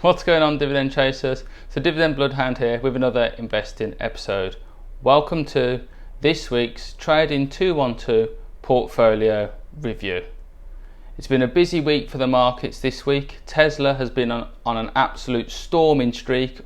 What's going on, dividend chasers? So Dividend Bloodhound here with another investing episode. Welcome to this week's Trading 212 portfolio review. It's been a busy week for the markets this week. Tesla has been on an absolute storming streak,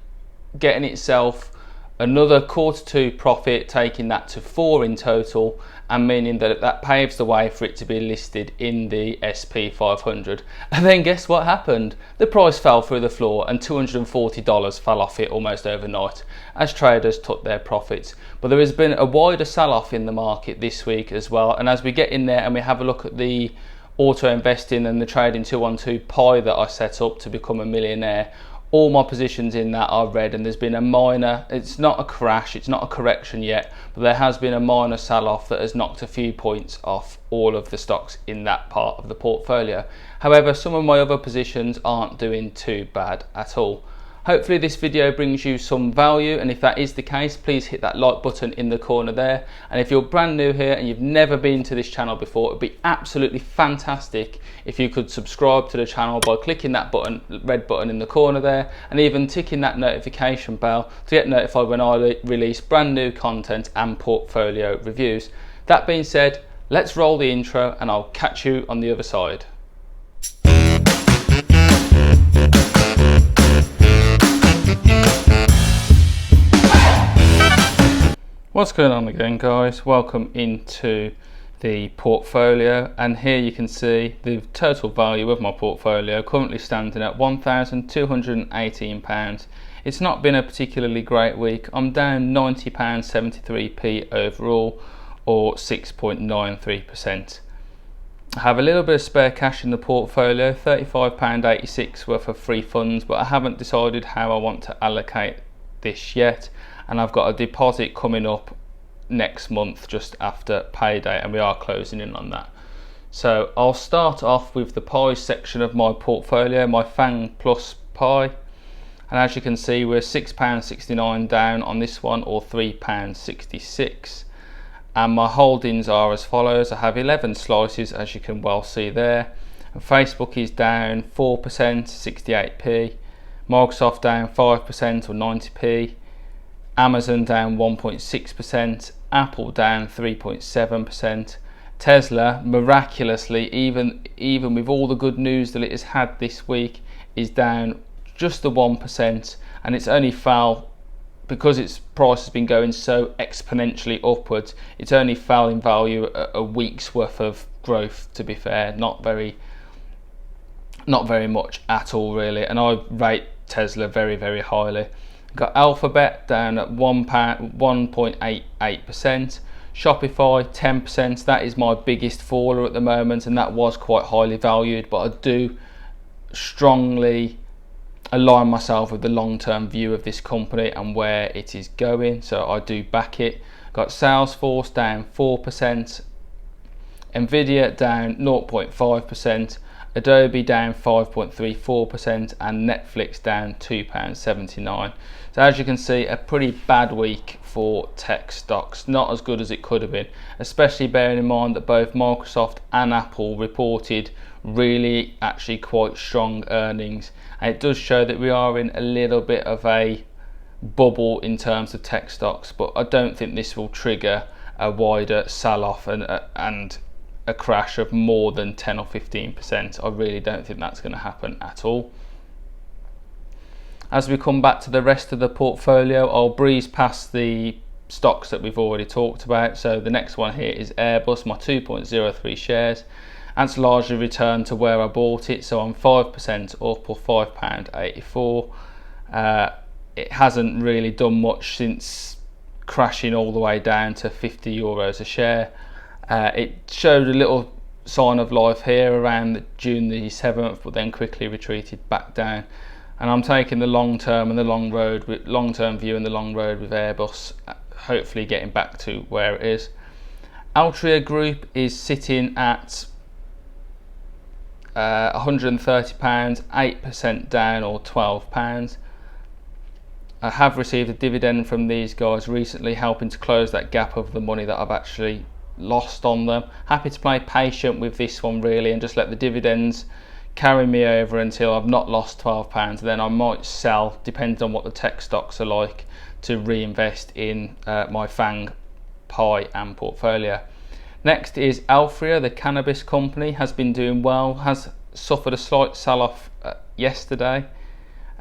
getting itself another Q2 profit, taking that to 4 in total, and meaning that paves the way for it to be listed in the SP 500. And then guess what happened? The price fell through the floor and $240 fell off it almost overnight as traders took their profits. But there has been a wider sell-off in the market this week as well, and as we get in there and we have a look at the auto investing and the trading 212 pie that I set up to become a millionaire, all my positions in that are red, and there's been a minor, it's not a crash, it's not a correction yet, but there has been a minor sell-off that has knocked a few points off all of the stocks in that part of the portfolio. However, some of my other positions aren't doing too bad at all. Hopefully this video brings you some value, and if that is the case, please hit that like button in the corner there. And if you're brand new here and you've never been to this channel before, it would be absolutely fantastic if you could subscribe to the channel by clicking that button, red button in the corner there, and even ticking that notification bell to get notified when I release brand new content and portfolio reviews. That being said, let's roll the intro and I'll catch you on the other side. What's going on again, guys? Welcome into the portfolio, and here you can see the total value of my portfolio currently standing at £1,218. It's not been a particularly great week. I'm down £90.73p overall, or 6.93%. I have a little bit of spare cash in the portfolio, £35.86 worth of free funds, but I haven't decided how I want to allocate this yet. And I've got a deposit coming up next month just after payday, and we are closing in on that. So I'll start off with the pie section of my portfolio, my FANG plus pie, and as you can see we're £6.69 down on this one, or £3.66, and my holdings are as follows. I have 11 slices, as you can well see there, and Facebook is down 4%, 68p, Microsoft down 5% or 90p, Amazon down 1.6%, Apple down 3.7%, Tesla miraculously, even with all the good news that it has had this week, is down just the 1%, and it's only fell because its price has been going so exponentially upwards. It's only fell in value a week's worth of growth, to be fair. Not very much at all really, and I rate Tesla very, very highly. Got Alphabet down at 1.88%, Shopify 10%. That is my biggest faller at the moment, and that was quite highly valued, but I do strongly align myself with the long-term view of this company and where it is going, so I do back it. Got Salesforce down 4%, Nvidia down 0.5%, Adobe down 5.34%, and Netflix down £2.79. So as you can see, a pretty bad week for tech stocks. Not as good as it could have been, especially bearing in mind that both Microsoft and Apple reported really actually quite strong earnings, and it does show that we are in a little bit of a bubble in terms of tech stocks, but I don't think this will trigger a wider sell-off and a crash of more than 10 or 15%. I really don't think that's going to happen at all. As we come back to the rest of the portfolio, I'll breeze past the stocks that we've already talked about. So the next one here is Airbus, my 2.03 shares. That's largely returned to where I bought it, so I'm 5% up, or £5.84. It hasn't really done much since crashing all the way down to €50 a share. It showed a little sign of life here around June the 7th, but then quickly retreated back down. And I'm taking the long-term and the long-term view and the long road with Airbus, hopefully getting back to where it is. Altria Group is sitting at £130, 8% down, or £12. I have received a dividend from these guys recently, helping to close that gap of the money that I've actually lost on them. Happy to play patient with this one really, and just let the dividends carry me over until I've not lost £12, then I might sell, depending on what the tech stocks are like, to reinvest in my FANG pie and portfolio. Next is Alfria, the cannabis company, has been doing well, has suffered a slight sell-off yesterday,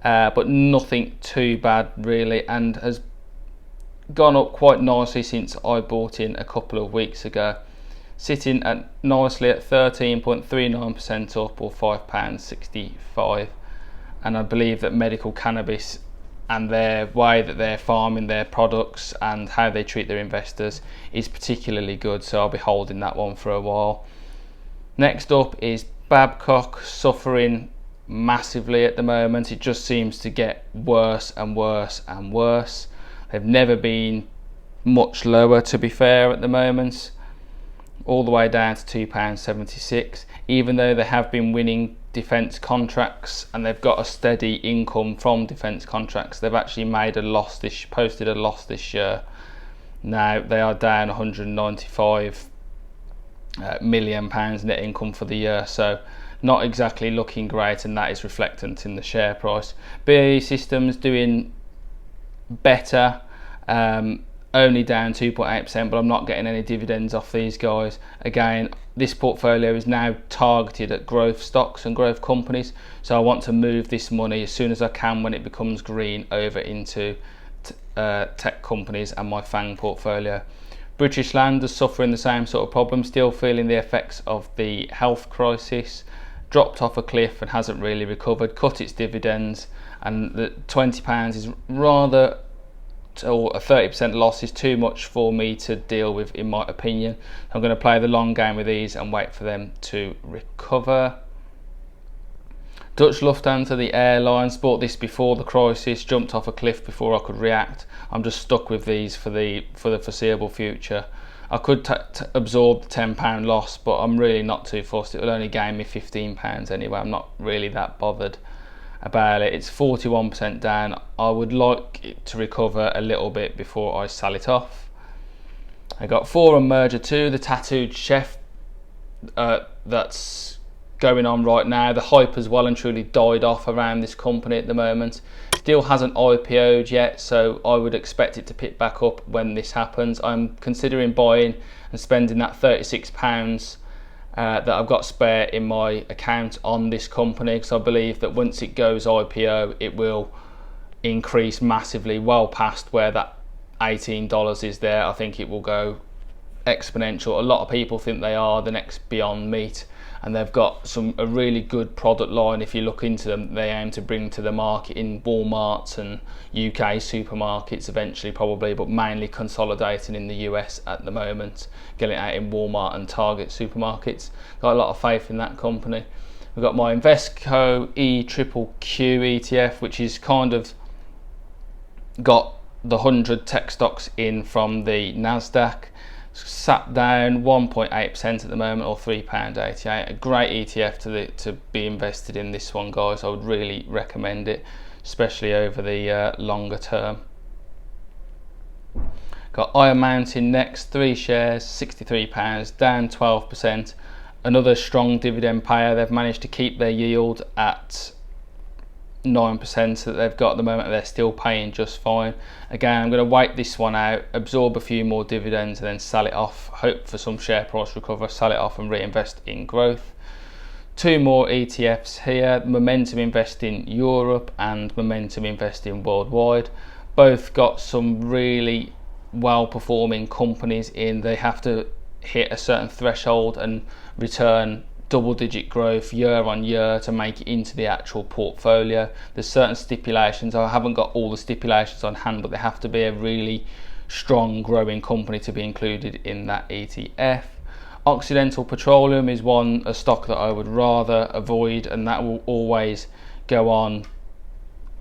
but nothing too bad really, and has gone up quite nicely since I bought in a couple of weeks ago, sitting at nicely at 13.39% up, or £5.65, and I believe that medical cannabis and their way that they're farming their products and how they treat their investors is particularly good, so I'll be holding that one for a while. Next up is Babcock, suffering massively at the moment. It just seems to get worse and worse and worse. They've never been much lower, to be fair, at the moment, all the way down to £2.76, even though they have been winning defence contracts and they've got a steady income from defence contracts. They've actually made a loss posted a loss this year. Now they are down £195 million net income for the year, so not exactly looking great, and that is reflected in the share price. BAE Systems doing better, only down 2.8%, but I'm not getting any dividends off these guys. Again, this portfolio is now targeted at growth stocks and growth companies, so I want to move this money as soon as I can when it becomes green over into tech companies and my FANG portfolio. British Land is suffering the same sort of problem, still feeling the effects of the health crisis, dropped off a cliff and hasn't really recovered, cut its dividends, and the £20 is rather, or a 30% loss is too much for me to deal with, in my opinion. I'm going to play the long game with these and wait for them to recover. Dutch Lufthansa, the airlines, bought this before the crisis, jumped off a cliff before I could react. I'm just stuck with these for the foreseeable future. I could absorb the £10 loss, but I'm really not too fussed. It will only gain me £15 anyway. I'm not really that bothered about it. It's 41% down. I would like it to recover a little bit before I sell it off. I got Forum Merger 2, the tattooed chef that's going on right now. The hype has well and truly died off around this company at the moment. Still hasn't IPO'd yet, so I would expect it to pick back up when this happens. I'm considering buying and spending that £36 that I've got spare in my account on this company, because I believe that once it goes IPO, it will increase massively, well past where that $18 is there. I think it will go exponential. A lot of people think they are the next Beyond Meat, and they've got a really good product line. If you look into them, they aim to bring to the market in Walmarts and UK supermarkets eventually, probably, but mainly consolidating in the US at the moment, getting it out in Walmart and Target supermarkets. Got a lot of faith in that company. We've got my Investco EQQQ ETF, which is kind of got the 100 tech stocks in from the NASDAQ. Sat down 1.8% at the moment, or £3.88. A great ETF to be invested in, this one, guys. I would really recommend it, especially over the longer term. Got Iron Mountain next, 3 shares, £63, down 12%. Another strong dividend payer. They've managed to keep their yield at 9% that they've got at the moment. They're still paying just fine. Again, I'm going to wait this one out, absorb a few more dividends, and then sell it off, hope for some share price recovery, sell it off and reinvest in growth. 2 more ETFs here, Momentum Investing Europe and Momentum Investing Worldwide. Both got some really well performing companies in. They have to hit a certain threshold and return double-digit growth year on year to make it into the actual portfolio. There's certain stipulations. I haven't got all the stipulations on hand, but they have to be a really strong growing company to be included in that ETF. Occidental Petroleum is a stock that I would rather avoid, and that will always go on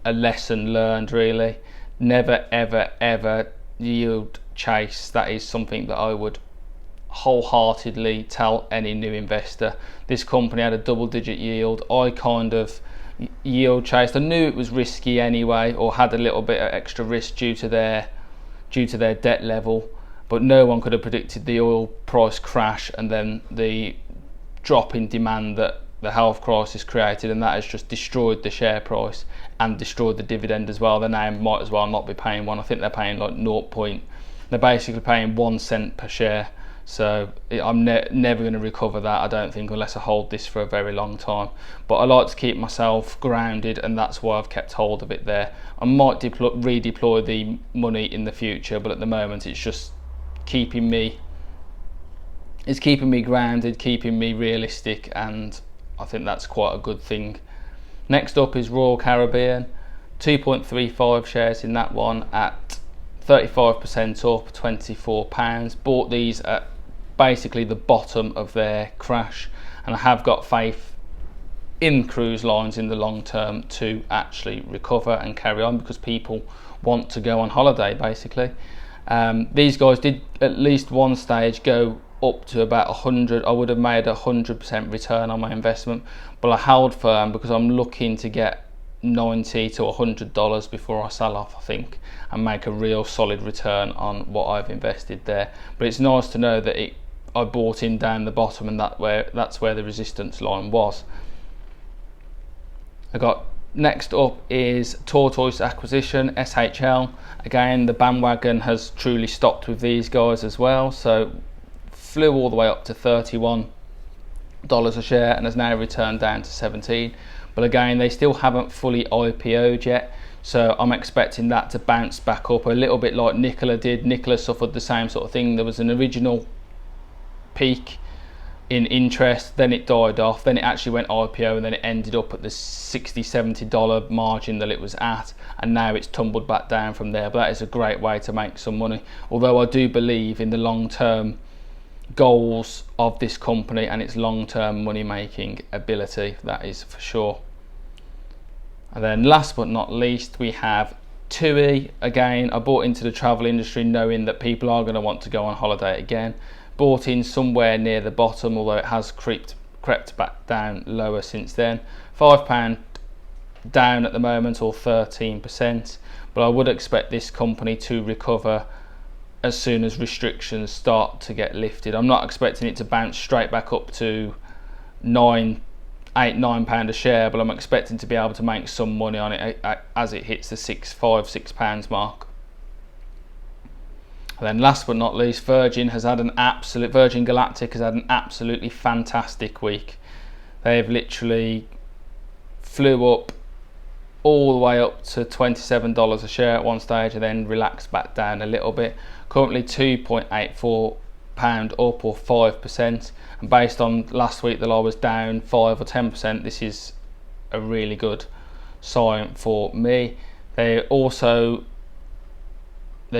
a lesson learned, really. Never ever ever yield chase. That is something that I would wholeheartedly tell any new investor. This company had a double-digit yield. I kind of yield chased. I knew it was risky anyway, or had a little bit of extra risk due to their debt level, but no one could have predicted the oil price crash and then the drop in demand that the health crisis created, and that has just destroyed the share price and destroyed the dividend as well. They now might as well not be paying one. I think they're paying like they're basically paying 1 cent per share. So I'm never going to recover that, I don't think, unless I hold this for a very long time. But I like to keep myself grounded, and that's why I've kept hold of it there. I might redeploy the money in the future, but at the moment it's just keeping me grounded, keeping me realistic, and I think that's quite a good thing. Next up is Royal Caribbean, 2.35 shares in that one at 35% up, £24. Bought these at basically the bottom of their crash, and I have got faith in cruise lines in the long term to actually recover and carry on, because people want to go on holiday basically. These guys did at least one stage go up to about 100. I would have made 100% return on my investment, but I held firm because I'm looking to get $90 to $100 before I sell off, I think, and make a real solid return on what I've invested there. But it's nice to know that I bought in down the bottom, and that's where the resistance line was. Next up is Tortoise Acquisition, SHL. Again, the bandwagon has truly stopped with these guys as well, so flew all the way up to $31 a share and has now returned down to 17. But again, they still haven't fully IPO'd yet, so I'm expecting that to bounce back up a little bit like Nikola did. Nikola suffered the same sort of thing. There was an original peak in interest, then it died off, then it actually went IPO, and then it ended up at the $60-70 margin that it was at, and now it's tumbled back down from there. But that is a great way to make some money, although I do believe in the long-term goals of this company and its long-term money making ability, that is for sure. And then last but not least, we have TUI. Again, I bought into the travel industry knowing that people are going to want to go on holiday again. Bought in somewhere near the bottom, although it has crept back down lower since then. £5 down at the moment, or 13%, but I would expect this company to recover as soon as restrictions start to get lifted. I'm not expecting it to bounce straight back up to £9 a share, but I'm expecting to be able to make some money on it as it hits the £6 mark. And then last but not least, Virgin Galactic has had an absolutely fantastic week. They've literally flew up all the way up to $27 a share at one stage, and then relaxed back down a little bit. Currently £2.84 up, or 5%, and based on last week that I was down 5 or 10%, this is a really good sign for me. They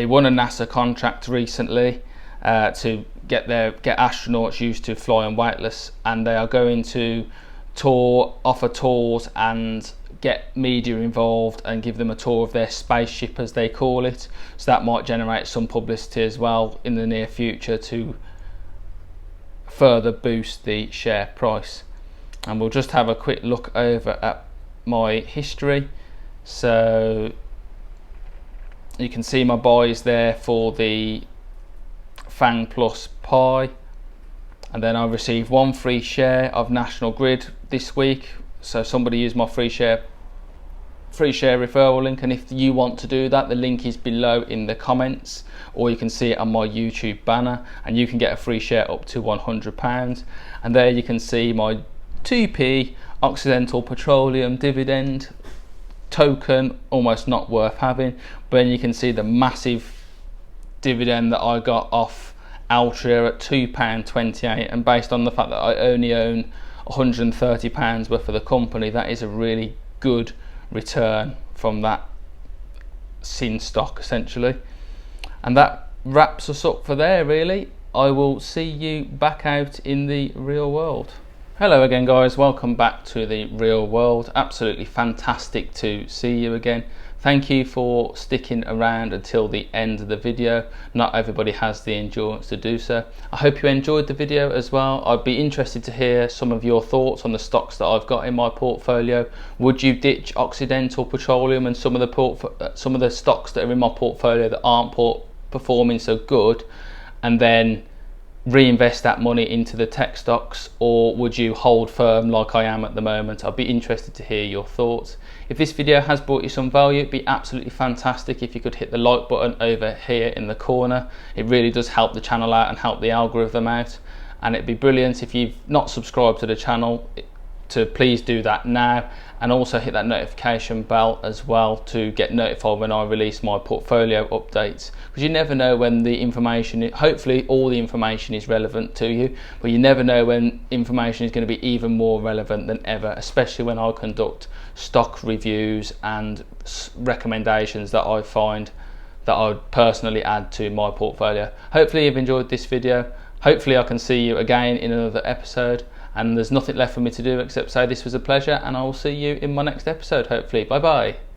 won a NASA contract recently to get astronauts used to flying weightless, and they are going to offer tours and get media involved and give them a tour of their spaceship, as they call it. So that might generate some publicity as well in the near future to further boost the share price. And we'll just have a quick look over at my history. So you can see my buys there for the FANG Plus Pi, and then I received one free share of National Grid this week. So somebody used my free share referral link, and if you want to do that, the link is below in the comments, or you can see it on my YouTube banner, and you can get a free share up to £100. And there you can see my 2p Occidental Petroleum dividend token, almost not worth having, but then you can see the massive dividend that I got off Altria at £2.28, and based on the fact that I only own £130 worth of the company, that is a really good return from that sin stock essentially. And that wraps us up for there really. I will see you back out in the real world. Hello again guys, welcome back to the real world. Absolutely fantastic to see you again. Thank you for sticking around until the end of the video. Not everybody has the endurance to do so. I hope you enjoyed the video as well. I'd be interested to hear some of your thoughts on the stocks that I've got in my portfolio. Would you ditch Occidental Petroleum and some of the stocks that are in my portfolio that aren't performing so good, and then reinvest that money into the tech stocks, or would you hold firm like I am at the moment? I'd be interested to hear your thoughts. If this video has brought you some value, it'd be absolutely fantastic if you could hit the like button over here in the corner. It really does help the channel out and help the algorithm out. And it'd be brilliant if you've not subscribed to the channel to please do that now, and also hit that notification bell as well to get notified when I release my portfolio updates, because you never know when the information, hopefully all the information is relevant to you, but you never know when information is going to be even more relevant than ever, especially when I conduct stock reviews and recommendations that I find that I would personally add to my portfolio. Hopefully you've enjoyed this video. Hopefully I can see you again in another episode, and there's nothing left for me to do except say this was a pleasure, and I will see you in my next episode hopefully. Bye bye.